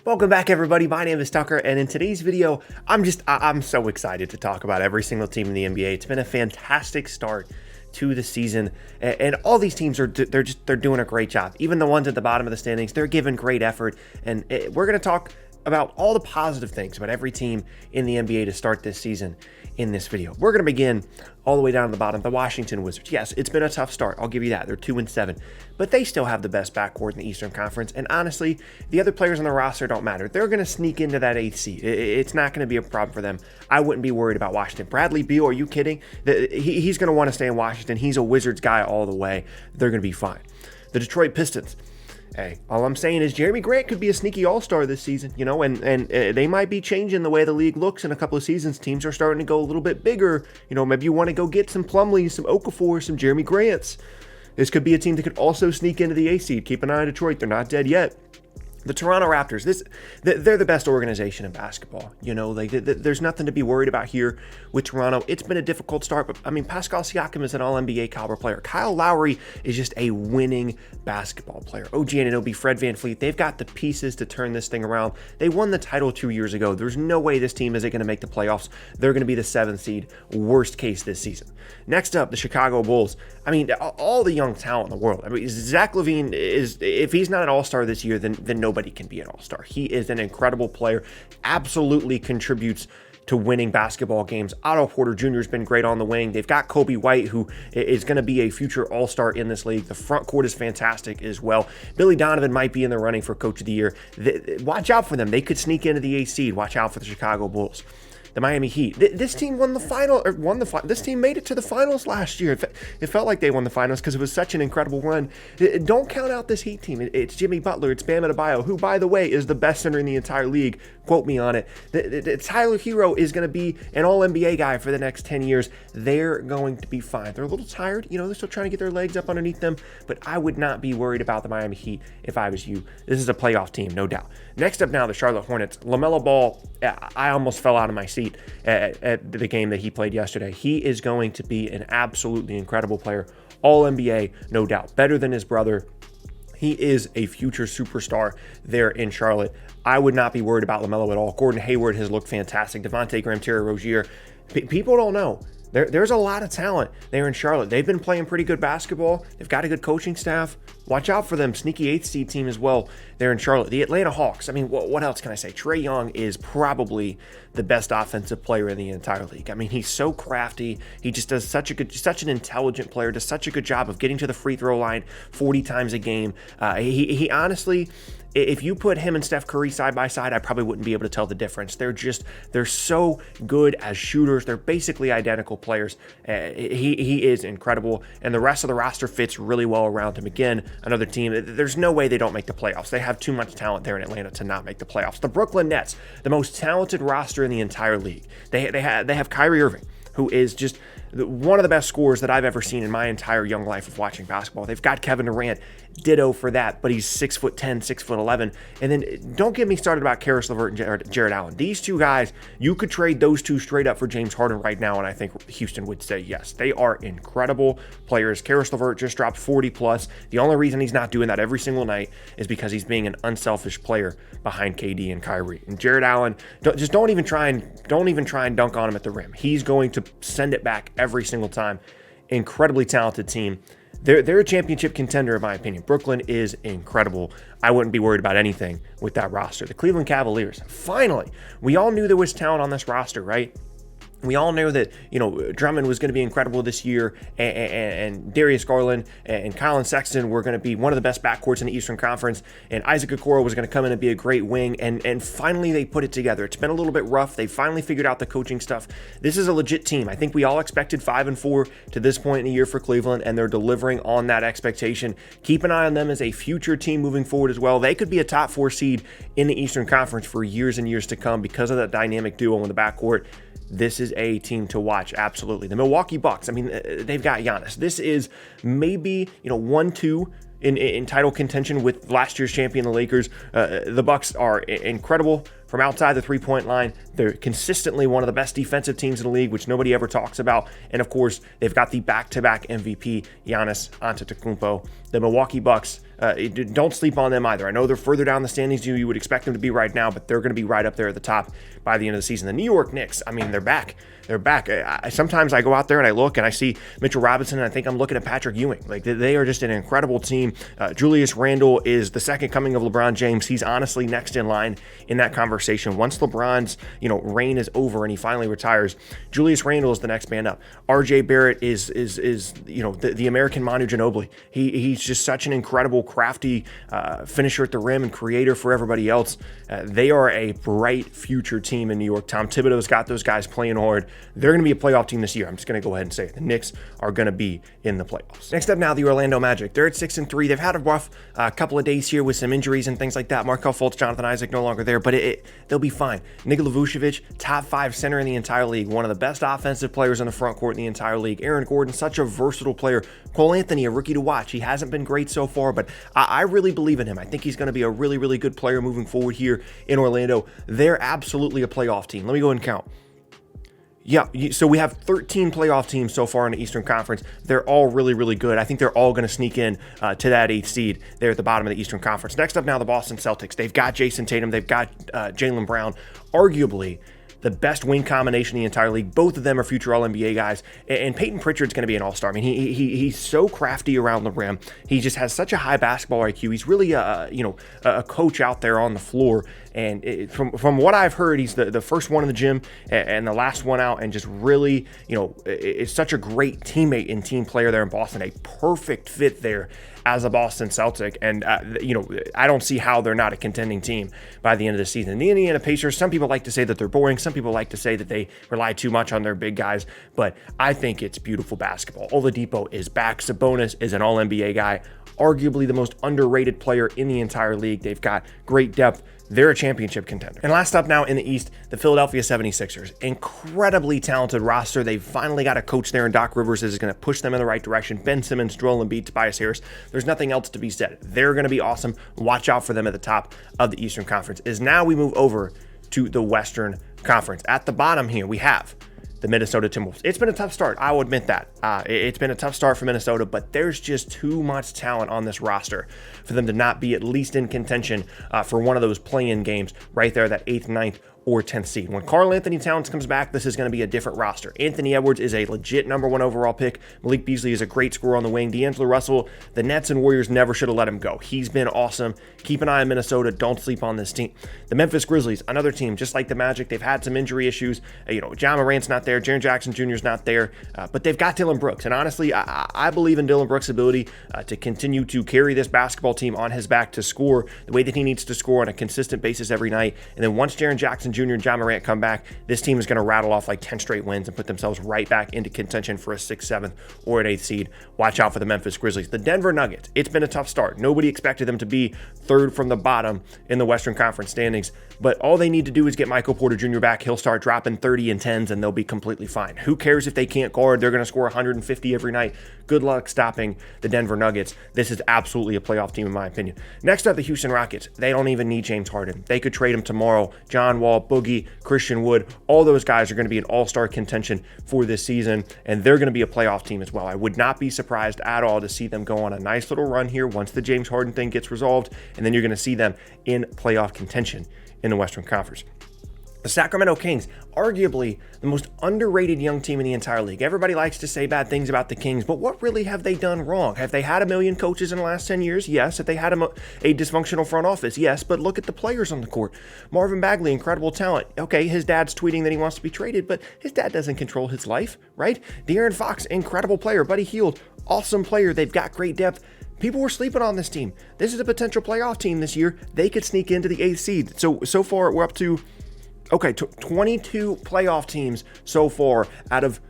Welcome back, everybody. My name is Tucker, and in today's video, I'm so excited to talk about every single team in the NBA. It's been a fantastic start to the season, and all these teams they're doing a great job. Even the ones at the bottom of the standings, they're giving great effort, and we're going to talk about all the positive things about every team in the NBA to start this season in this video. We're going to begin all the way down to the bottom. The Washington Wizards. Yes, it's been a tough start. I'll give you that. They're 2-7, but they still have the best backcourt in the Eastern Conference. And honestly, the other players on the roster don't matter. They're going to sneak into that 8th seed. It's not going to be a problem for them. I wouldn't be worried about Washington. Bradley Beal, are you kidding? He's going to want to stay in Washington. He's a Wizards guy all the way. They're going to be fine. The Detroit Pistons. Hey, all I'm saying is Jeremy Grant could be a sneaky all-star this season, and they might be changing the way the league looks in a couple of seasons. Teams are starting to go a little bit bigger. Maybe you want to go get some Plumlees, some Okafor, some Jeremy Grants. This could be a team that could also sneak into the A seed. Keep an eye on Detroit. They're not dead yet. The Toronto Raptors, they're the best organization in basketball. There's nothing to be worried about here with Toronto. It's been a difficult start, but Pascal Siakam is an all-NBA caliber player. Kyle Lowry is just a winning basketball player. OG Anunoby, Fred VanVleet, they've got the pieces to turn this thing around. They won the title 2 years ago. There's no way this team isn't going to make the playoffs. They're going to be the 7th seed, worst case this season. Next up, the Chicago Bulls. All the young talent in the world. Zach LaVine if he's not an all-star this year, then nobody can be an all-star. He is an incredible player, absolutely contributes to winning basketball games. Otto Porter Jr. has been great on the wing. They've got Kobe White, who is going to be a future all-star in this league. The front court is fantastic as well. Billy Donovan might be in the running for Coach of the Year. Watch out for them. They could sneak into the 8th seed. Watch out for the Chicago Bulls. The Miami Heat. This team This team made it to the finals last year. It felt like they won the finals because it was such an incredible run. Don't count out this Heat team. It's Jimmy Butler. It's Bam Adebayo, who, by the way, is the best center in the entire league. Quote me on it. Tyler Hero is going to be an All-NBA guy for the next 10 years. They're going to be fine. They're a little tired. They're still trying to get their legs up underneath them, but I would not be worried about the Miami Heat if I was you. This is a playoff team, no doubt. Next up now, the Charlotte Hornets. Lamella Ball, I almost fell out of my seat at the game that he played yesterday. He is going to be an absolutely incredible player. All-NBA, no doubt. Better than his brother. He is a future superstar there in Charlotte. I would not be worried about LaMelo at all. Gordon Hayward has looked fantastic. Devontae Graham, Terry Rozier. People don't know. There's a lot of talent there in Charlotte. They've been playing pretty good basketball. They've got a good coaching staff. Watch out for them. Sneaky 8th seed team as well there in Charlotte. The Atlanta Hawks. What else can I say? Trae Young is probably the best offensive player in the entire league. He's so crafty. He just does such an intelligent player, does such a good job of getting to the free throw line 40 times a game. He honestly, if you put him and Steph Curry side by side, I probably wouldn't be able to tell the difference. They're so good as shooters. They're basically identical players. He is incredible, and the rest of the roster fits really well around him. Again, another team, there's no way they don't make the playoffs. They have too much talent there in Atlanta to not make the playoffs. The Brooklyn Nets, the most talented roster in the entire league. They have Kyrie Irving, who is just one of the best scorers that I've ever seen in my entire young life of watching basketball. They've got Kevin Durant, ditto for that, but he's 6'10", 6'11". And then don't get me started about Carris Levert and Jared Allen. These two guys, you could trade those two straight up for James Harden right now, and I think Houston would say yes. They are incredible players. Carris Levert just dropped 40+. The only reason he's not doing that every single night is because he's being an unselfish player behind KD and Kyrie. And Jared Allen, don't even try and dunk on him at the rim. He's going to send it back every single time. Incredibly talented team. They're a championship contender, in my opinion. Brooklyn is incredible. I wouldn't be worried about anything with that roster. The Cleveland Cavaliers, finally, we all knew there was talent on this roster, right? We all knew that, Drummond was going to be incredible this year, and Darius Garland and Colin Sexton were going to be one of the best backcourts in the Eastern Conference, and Isaac Okoro was going to come in and be a great wing, and finally they put it together. It's been a little bit rough. They finally figured out the coaching stuff. This is a legit team. I think we all expected 5-4 to this point in the year for Cleveland, and they're delivering on that expectation. Keep an eye on them as a future team moving forward as well. They could be a top 4 seed in the Eastern Conference for years and years to come because of that dynamic duo in the backcourt. This is a team to watch, absolutely. The Milwaukee Bucks, they've got Giannis. This is maybe, 1-2 in title contention with last year's champion, the Lakers. The Bucks are incredible from outside the three-point line. They're consistently one of the best defensive teams in the league, which nobody ever talks about. And of course, they've got the back-to-back MVP, Giannis Antetokounmpo. The Milwaukee Bucks, don't sleep on them either. I know they're further down the standings than you would expect them to be right now, but they're going to be right up there at the top by the end of the season. The New York Knicks, I mean, they're back. They're back. Sometimes I go out there and I look and I see Mitchell Robinson and I think I'm looking at Patrick Ewing. Like, they are just an incredible team. Julius Randle is the second coming of LeBron James. He's honestly next in line in that conversation. Once LeBron's, reign is over and he finally retires, Julius Randle is the next man up. RJ Barrett is the American Manu Ginobili. He's just such an incredible, crafty finisher at the rim and creator for everybody else. They are a bright future team in New York. Tom Thibodeau's got those guys playing hard. They're going to be a playoff team this year. I'm just going to go ahead and say it. The Knicks are going to be in the playoffs. Next up now, the Orlando Magic. They're at 6-3. They've had a rough couple of days here with some injuries and things like that. Markelle Fultz, Jonathan Isaac no longer there, but they'll be fine. Nikola Vucevic, top 5 center in the entire league. One of the best offensive players in the front court in the entire league. Aaron Gordon, such a versatile player. Cole Anthony, a rookie to watch. He hasn't been great so far, but I really believe in him. I think he's going to be a really, really good player moving forward here in Orlando. They're absolutely a playoff team. Let me go and count. Yeah, so we have 13 playoff teams so far in the Eastern Conference. They're all really, really good. I think they're all going to sneak in to that 8th seed there at the bottom of the Eastern Conference. Next up now, the Boston Celtics. They've got Jason Tatum. They've got Jaylen Brown. Arguably the best wing combination in the entire league. Both of them are future All-NBA guys. And Peyton Pritchard's going to be an all-star. I mean, he's so crafty around the rim. He just has such a high basketball IQ. He's really a coach out there on the floor. And from what I've heard, he's the first one in the gym and the last one out, and just really, is such a great teammate and team player there in Boston. A perfect fit there as a Boston Celtic. And, I don't see how they're not a contending team by the end of the season. The Indiana Pacers, some people like to say that they're boring. Some people like to say that they rely too much on their big guys, but I think it's beautiful basketball. Oladipo is back. Sabonis is an All-NBA guy, arguably the most underrated player in the entire league. They've got great depth. They're a championship contender. And last up now in the East, the Philadelphia 76ers. Incredibly talented roster. They've finally got a coach there in Doc Rivers that is going to push them in the right direction. Ben Simmons, Joel Embiid, Tobias Harris. There's nothing else to be said. They're going to be awesome. Watch out for them at the top of the Eastern Conference. As now we move over to the Western Conference. At the bottom here, we have the Minnesota Timberwolves. It's been a tough start. I will admit that. It's been a tough start for Minnesota, but there's just too much talent on this roster for them to not be at least in contention for one of those play-in games right there, that 8th, 9th, or 10th seed. When Karl Anthony Towns comes back, this is going to be a different roster. Anthony Edwards is a legit number 1 overall pick. Malik Beasley is a great scorer on the wing. D'Angelo Russell, the Nets and Warriors never should have let him go. He's been awesome. Keep an eye on Minnesota. Don't sleep on this team. The Memphis Grizzlies, another team just like the Magic. They've had some injury issues. Ja Morant's not there. Jaren Jackson Jr. is not there. But they've got Dillon Brooks. And honestly, I believe in Dillon Brooks' ability to continue to carry this basketball team on his back to score the way that he needs to score on a consistent basis every night. And then once Jaren Jackson Jr. and Ja Morant come back, this team is going to rattle off like 10 straight wins and put themselves right back into contention for a 6th, 7th, or an 8th seed. Watch out for the Memphis Grizzlies. The Denver Nuggets, it's been a tough start. Nobody expected them to be 3rd from the bottom in the Western Conference standings, but all they need to do is get Michael Porter Jr. back. He'll start dropping 30 and 10s and they'll be completely fine. Who cares if they can't guard? They're going to score 150 every night. Good luck stopping the Denver Nuggets. This is absolutely a playoff team in my opinion. Next up, the Houston Rockets. They don't even need James Harden. They could trade him tomorrow. John Wall, Boogie, Christian Wood, all those guys are going to be in all-star contention for this season, and they're going to be a playoff team as well. I would not be surprised at all to see them go on a nice little run here once the James Harden thing gets resolved, and then you're going to see them in playoff contention in the Western Conference. The Sacramento Kings, arguably the most underrated young team in the entire league. Everybody likes to say bad things about the Kings, but what really have they done wrong? Have they had a million coaches in the last 10 years? Yes. Have they had a dysfunctional front office? Yes, but look at the players on the court. Marvin Bagley, incredible talent. Okay, his dad's tweeting that he wants to be traded, but his dad doesn't control his life, right? De'Aaron Fox, incredible player. Buddy Hield, awesome player. They've got great depth. People were sleeping on this team. This is a potential playoff team this year. They could sneak into the 8th seed. So far, we're up to 22 playoff teams so far out of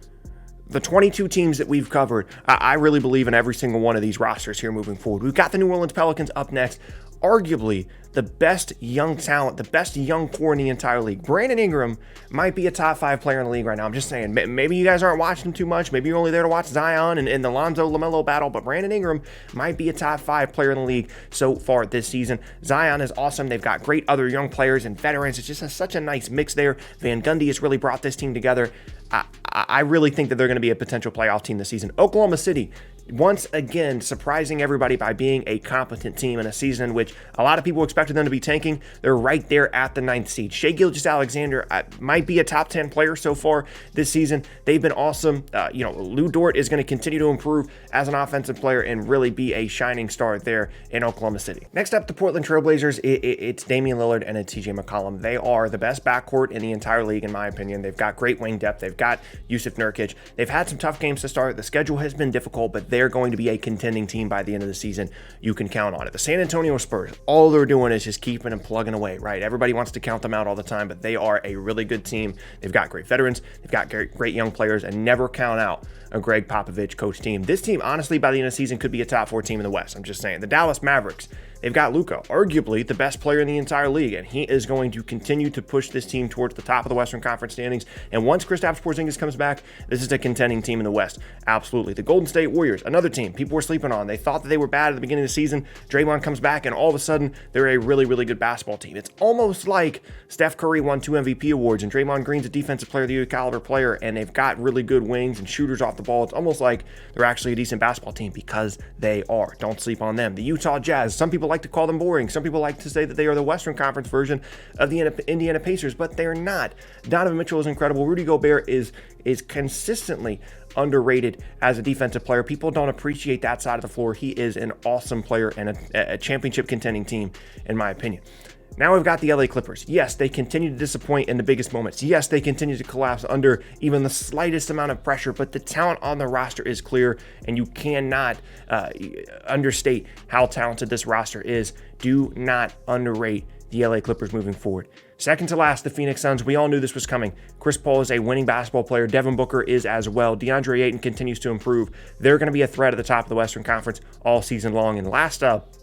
the 22 teams that we've covered. I really believe in every single one of these rosters here moving forward. We've got the New Orleans Pelicans up next. arguably the best young talent, the best young core in the entire league. Brandon Ingram might be a top 5 player in the league right now. I'm just saying, maybe you guys aren't watching him too much. Maybe you're only there to watch Zion and the Lonzo Lamella battle, but Brandon Ingram might be a top 5 player in the league so far this season. Zion is awesome. They've got great other young players and veterans. It's just such a nice mix there. Van Gundy has really brought this team together. I really think that they're going to be a potential playoff team this season. Oklahoma City, once again, surprising everybody by being a competent team in a season in which a lot of people expected them to be tanking. They're right there at the 9th seed. Shai Gilgeous-Alexander might be a top 10 player so far this season. They've been awesome. Lou Dort is going to continue to improve as an offensive player and really be a shining star there in Oklahoma City. Next up, the Portland Trailblazers. It's Damian Lillard and it's TJ McCollum. They are the best backcourt in the entire league, in my opinion. They've got great wing depth. They've got Yusuf Nurkic. They've had some tough games to start. The schedule has been difficult, but they're going to be a contending team by the end of the season. You can count on it. The San Antonio Spurs, all they're doing is just keeping and plugging away, right? Everybody wants to count them out all the time, but they are a really good team. They've got great veterans. They've got great young players, and never count out a Greg Popovich coach team. This team, honestly, by the end of the season could be a top 4 team in the West. I'm just saying. The Dallas Mavericks, they've got Luka, arguably the best player in the entire league, and he is going to continue to push this team towards the top of the Western Conference standings. And once Kristaps Porzingis comes back, this is a contending team in the West. Absolutely. The Golden State Warriors, another team people were sleeping on. They thought that they were bad at the beginning of the season. Draymond comes back, and all of a sudden, they're a really, really good basketball team. It's almost like Steph Curry won 2 MVP awards, and Draymond Green's a defensive player of the year caliber player, and they've got really good wings and shooters off the ball. It's almost like they're actually a decent basketball team because they are. Don't sleep on them. The Utah Jazz, some people like to call them boring. Some people like to say that they are the Western Conference version of the Indiana Pacers, but they're not. Donovan Mitchell is incredible. Rudy Gobert is consistently underrated as a defensive player. People don't appreciate that side of the floor. He is an awesome player and a championship contending team, in my opinion. Now we've got the LA Clippers. Yes, they continue to disappoint in the biggest moments. Yes, they continue to collapse under even the slightest amount of pressure, but the talent on the roster is clear, and you cannot understate how talented this roster is. Do not underrate the LA Clippers moving forward. Second to last, the Phoenix Suns. We all knew this was coming. Chris Paul is a winning basketball player. Devin Booker is as well. DeAndre Ayton continues to improve. They're going to be a threat at the top of the Western Conference all season long. And last up,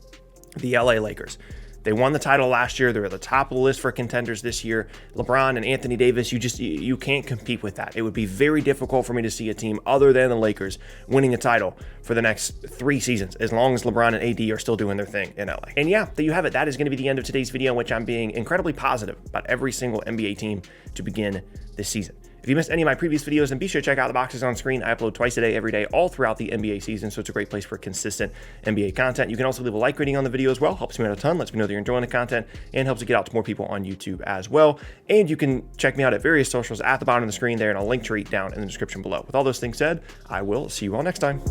the LA Lakers. They won the title last year. They're at the top of the list for contenders this year. LeBron and Anthony Davis, you can't compete with that. It would be very difficult for me to see a team other than the Lakers winning a title for the next 3 seasons, as long as LeBron and AD are still doing their thing in LA. And yeah, there you have it. That is going to be the end of today's video, in which I'm being incredibly positive about every single NBA team to begin this season. If you missed any of my previous videos, then be sure to check out the boxes on screen. I upload twice a day, every day, all throughout the NBA season, so it's a great place for consistent NBA content. You can also leave a like rating on the video as well. Helps me out a ton, lets me know that you're enjoying the content, and helps it get out to more people on YouTube as well. And you can check me out at various socials at the bottom of the screen there, and a link tree down in the description below. With all those things said, I will see you all next time.